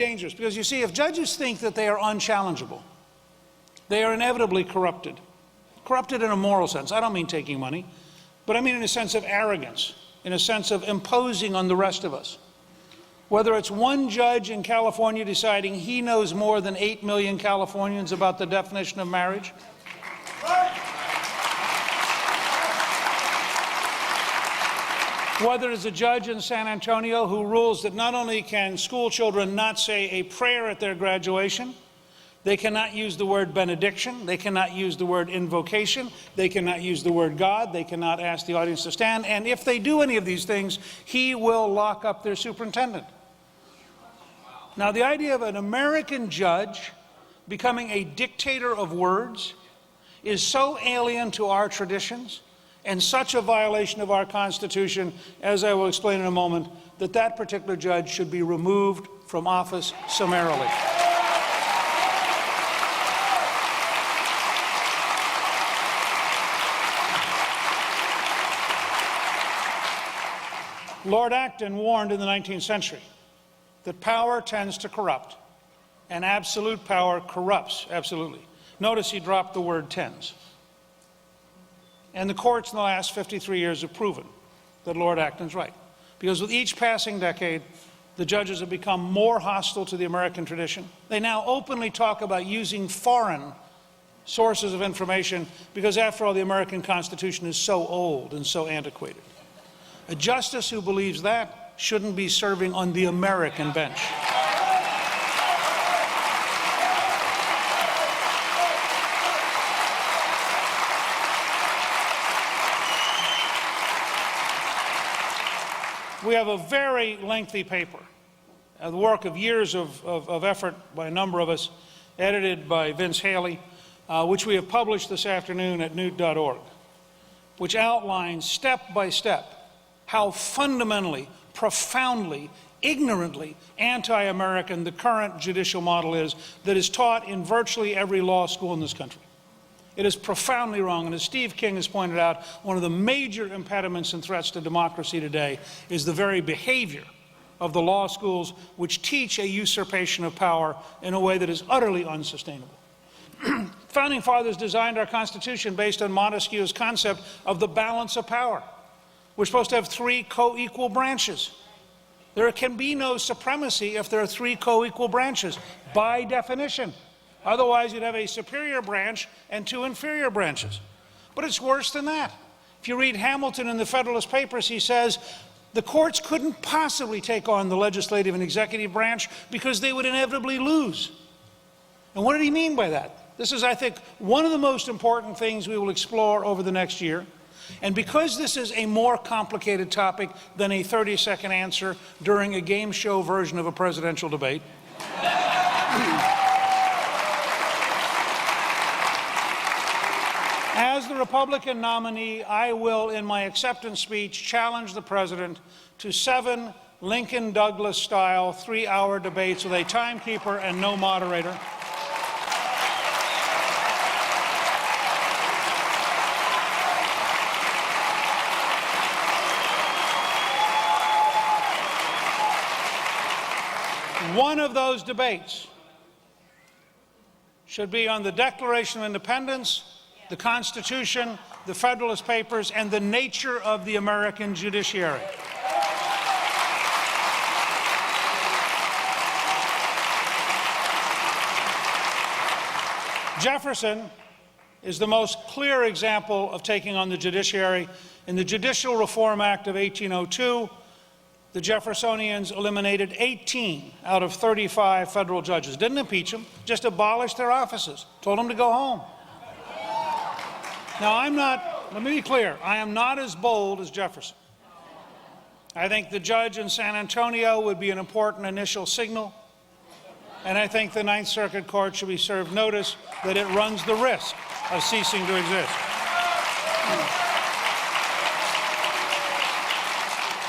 Dangerous, because you see, if judges think that they are unchallengeable, they are inevitably corrupted. Corrupted in a moral sense. I don't mean taking money, but I mean in a sense of arrogance, in a sense of imposing on the rest of us. Whether it's one judge in California deciding he knows more than 8 million Californians about the definition of marriage, whether it's a judge in San Antonio who rules that not only can school children not say a prayer at their graduation, they cannot use the word benediction, they cannot use the word invocation, they cannot use the word God, they cannot ask the audience to stand, and if they do any of these things, he will lock up their superintendent. Now, the idea of an American judge becoming a dictator of words is so alien to our traditions and such a violation of our Constitution, as I will explain in a moment, that that particular judge should be removed from office summarily. Lord Acton warned in the 19th century that power tends to corrupt, and absolute power corrupts absolutely. Notice he dropped the word tends. And the courts in the last 53 years have proven that Lord Acton's right. Because with each passing decade, the judges have become more hostile to the American tradition. They now openly talk about using foreign sources of information because, after all, the American Constitution is so old and so antiquated. A justice who believes that shouldn't be serving on the American bench. We have a very lengthy paper, the work of years of effort by a number of us, edited by Vince Haley, which we have published this afternoon at newt.org, which outlines step by step how fundamentally, profoundly, ignorantly anti-American the current judicial model is that is taught in virtually every law school in this country. It is profoundly wrong, and as Steve King has pointed out, one of the major impediments and threats to democracy today is the very behavior of the law schools, which teach a usurpation of power in a way that is utterly unsustainable. Founding Fathers designed our Constitution based on Montesquieu's concept of the balance of power. We're supposed to have 3 co-equal branches. There can be no supremacy if there are 3 co-equal branches, by definition. Otherwise, you'd have a superior branch and 2 inferior branches. But it's worse than that. If you read Hamilton in the Federalist Papers, he says the courts couldn't possibly take on the legislative and executive branch because they would inevitably lose. And what did he mean by that? This is, I think, one of the most important things we will explore over the next year. And because this is a more complicated topic than a 30-second answer during a game show version of a presidential debate, as the Republican nominee, I will, in my acceptance speech, challenge the President to 7 Lincoln Douglas-style 3-hour debates with a timekeeper and no moderator. One of those debates should be on the Declaration of Independence, the Constitution, the Federalist Papers, and the nature of the American judiciary. Jefferson is the most clear example of taking on the judiciary. In the Judicial Reform Act of 1802, the Jeffersonians eliminated 18 out of 35 federal judges. Didn't impeach them, just abolished their offices, told them to go home. Now, let me be clear, I am not as bold as Jefferson. I think the judge in San Antonio would be an important initial signal, and I think the Ninth Circuit Court should be served notice that it runs the risk of ceasing to exist.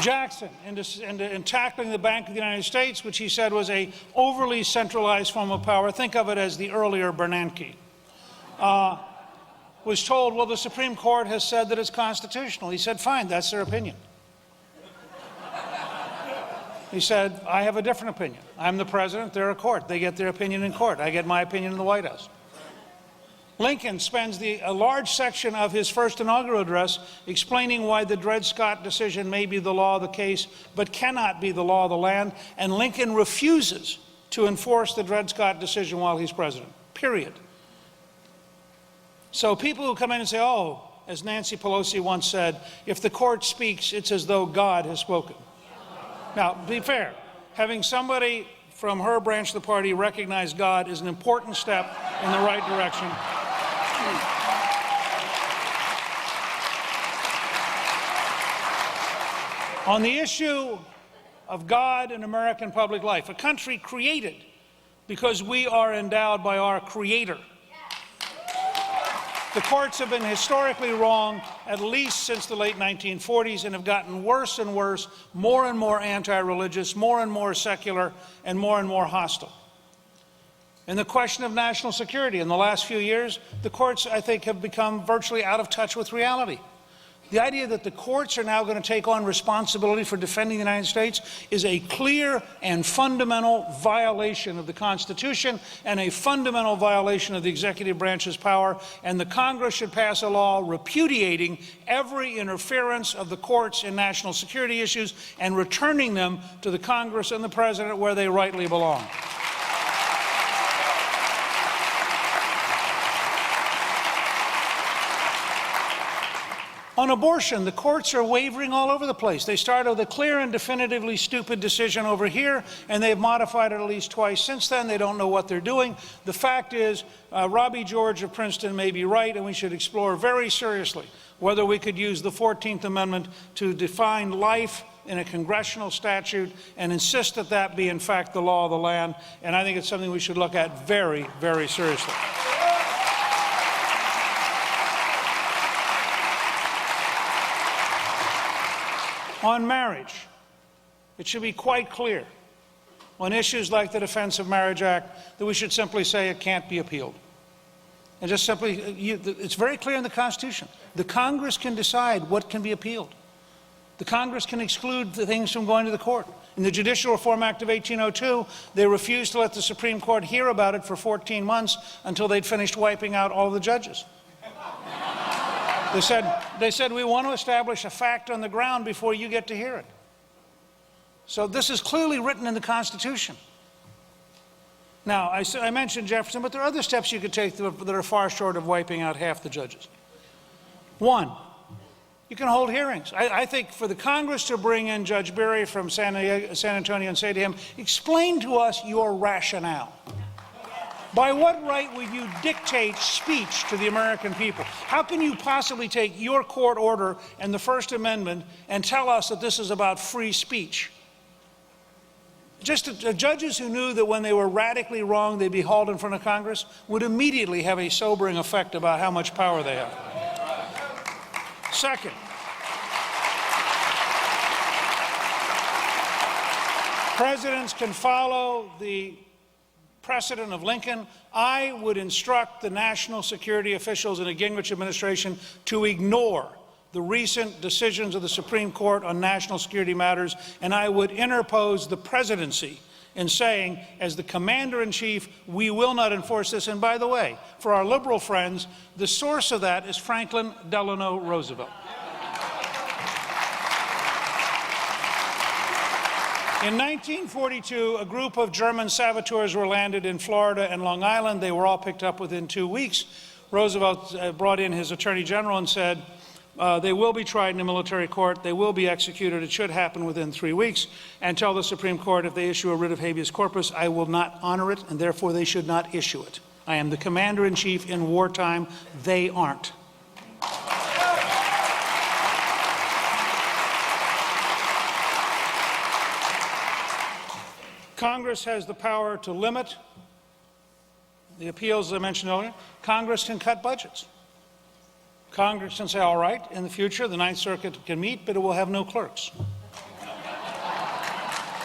Jackson, in tackling the Bank of the United States, which he said was a overly centralized form of power, think of it as the earlier Bernanke, was told, well, the Supreme Court has said that it's constitutional. He said, fine, that's their opinion. He said, I have a different opinion. I'm the president, they're a court. They get their opinion in court. I get my opinion in the White House. Lincoln spends a large section of his first inaugural address explaining why the Dred Scott decision may be the law of the case, but cannot be the law of the land, and Lincoln refuses to enforce the Dred Scott decision while he's president, period. So people who come in and say, oh, as Nancy Pelosi once said, if the court speaks, it's as though God has spoken. Now, be fair, having somebody from her branch of the party recognize God is an important step in the right direction. On the issue of God in American public life, a country created because we are endowed by our Creator. The courts have been historically wrong, at least since the late 1940s, and have gotten worse and worse, more and more anti-religious, more and more secular, and more hostile. In the question of national security, in the last few years, the courts, I think, have become virtually out of touch with reality. The idea that the courts are now going to take on responsibility for defending the United States is a clear and fundamental violation of the Constitution and a fundamental violation of the executive branch's power, and the Congress should pass a law repudiating every interference of the courts in national security issues and returning them to the Congress and the President where they rightly belong. On abortion, the courts are wavering all over the place. They started with a clear and definitively stupid decision over here, and they've modified it at least twice since then. They don't know what they're doing. The fact is, Robbie George of Princeton may be right, and we should explore very seriously whether we could use the 14th Amendment to define life in a congressional statute and insist that that be, in fact, the law of the land. And I think it's something we should look at very, very seriously. On marriage, it should be quite clear on issues like the Defense of Marriage Act that we should simply say it can't be appealed. And just simply, it's very clear in the Constitution. The Congress can decide what can be appealed. The Congress can exclude the things from going to the court. In the Judicial Reform Act of 1802, they refused to let the Supreme Court hear about it for 14 months until they'd finished wiping out all the judges. They said, we want to establish a fact on the ground before you get to hear it. So this is clearly written in the Constitution. Now, I mentioned Jefferson, but there are other steps you could take that are far short of wiping out half the judges. One, you can hold hearings. I think for the Congress to bring in Judge Berry from San Antonio and say to him, explain to us your rationale. By what right would you dictate speech to the American people? How can you possibly take your court order and the First Amendment and tell us that this is about free speech? Just judges who knew that when they were radically wrong, they'd be hauled in front of Congress would immediately have a sobering effect about how much power they have. Second, presidents can follow the precedent of Lincoln. I would instruct the national security officials in the Gingrich administration to ignore the recent decisions of the Supreme Court on national security matters, and I would interpose the presidency in saying, as the commander-in-chief, we will not enforce this. And by the way, for our liberal friends, the source of that is Franklin Delano Roosevelt. In 1942, a group of German saboteurs were landed in Florida and Long Island. They were all picked up within 2 weeks. Roosevelt brought in his attorney general and said, they will be tried in a military court. They will be executed. It should happen within 3 weeks. And tell the Supreme Court if they issue a writ of habeas corpus, I will not honor it, and therefore they should not issue it. I am the commander-in-chief in wartime. They aren't. Congress has the power to limit the appeals, as I mentioned earlier. Congress can cut budgets. Congress can say, all right, in the future, the Ninth Circuit can meet, but it will have no clerks.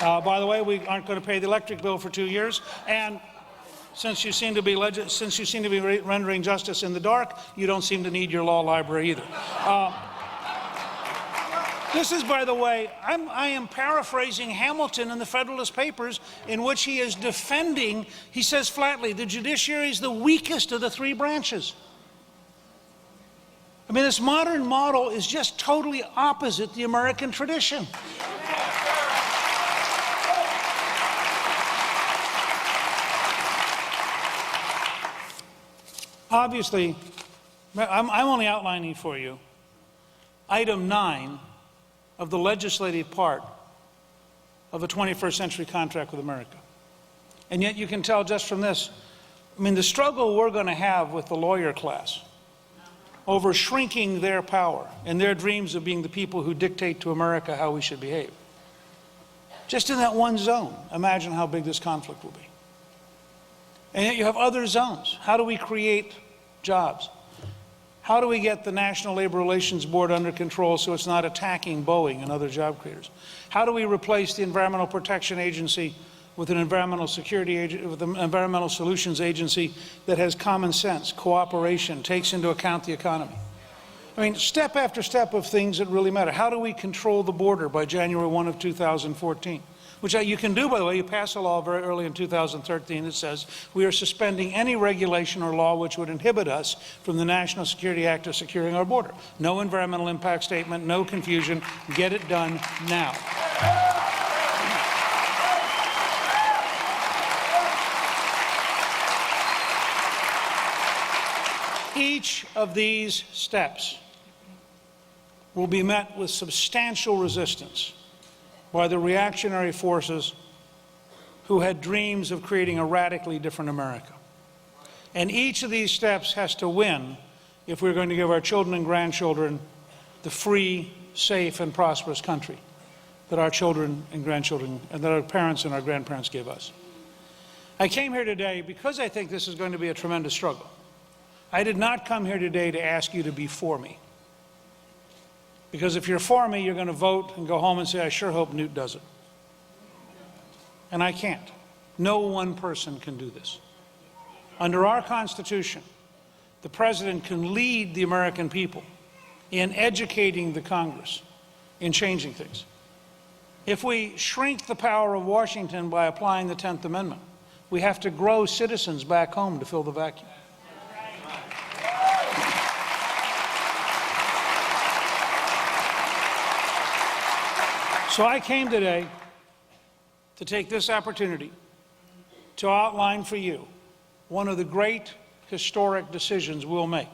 By the way, we aren't going to pay the electric bill for 2 years. And since you seem to be rendering justice in the dark, you don't seem to need your law library either. This is, by the way, I am paraphrasing Hamilton in the Federalist Papers, in which he is defending, he says flatly, the judiciary is the weakest of the three branches. I mean, this modern model is just totally opposite the American tradition. Obviously, I'm only outlining for you item 9 of the legislative part of a 21st century contract with America. And yet you can tell just from this, I mean, the struggle we're going to have with the lawyer class over shrinking their power and their dreams of being the people who dictate to America how we should behave. Just in that one zone, imagine how big this conflict will be. And yet you have other zones. How do we create jobs? How do we get the National Labor Relations Board under control so it's not attacking Boeing and other job creators? How do we replace the Environmental Protection Agency with an environmental environmental solutions agency that has common sense, cooperation, takes into account the economy? I mean, step after step of things that really matter. How do we control the border by January 1 of 2014? Which you can do, by the way. You pass a law very early in 2013 that says we are suspending any regulation or law which would inhibit us from the National Security Act of securing our border. No environmental impact statement, no confusion. Get it done now. Each of these steps will be met with substantial resistance by the reactionary forces who had dreams of creating a radically different America. And each of these steps has to win if we're going to give our children and grandchildren the free, safe, and prosperous country that our children and grandchildren, and that our parents and our grandparents gave us. I came here today because I think this is going to be a tremendous struggle. I did not come here today to ask you to be for me. Because if you're for me, you're going to vote and go home and say, I sure hope Newt does it. And I can't. No one person can do this. Under our Constitution, the President can lead the American people in educating the Congress, in changing things. If we shrink the power of Washington by applying the 10th Amendment, we have to grow citizens back home to fill the vacuum. So I came today to take this opportunity to outline for you one of the great historic decisions we'll make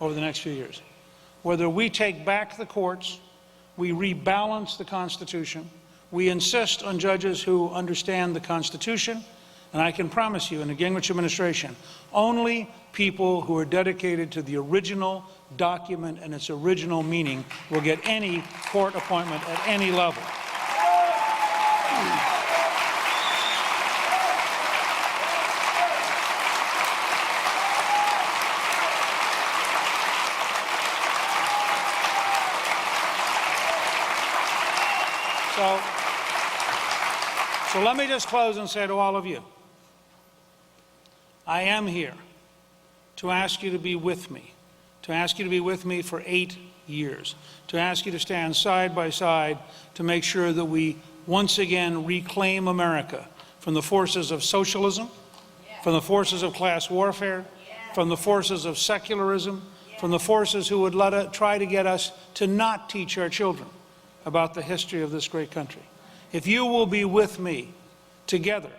over the next few years. Whether we take back the courts, we rebalance the Constitution, we insist on judges who understand the Constitution, and I can promise you in the Gingrich administration, only people who are dedicated to the original document and its original meaning will get any court appointment at any level. So let me just close and say to all of you, I am here to ask you to be with me, to ask you to be with me for 8 years, to ask you to stand side by side to make sure that we once again reclaim America from the forces of socialism, from the forces of class warfare, from the forces of secularism, from the forces who would try to get us to not teach our children about the history of this great country. If you will be with me, together,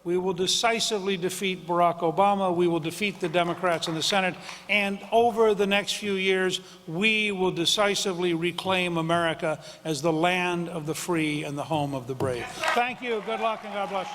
we will decisively defeat Barack Obama, we will defeat the Democrats in the Senate, and over the next few years, we will decisively reclaim America as the land of the free and the home of the brave. Thank you, good luck, and God bless you.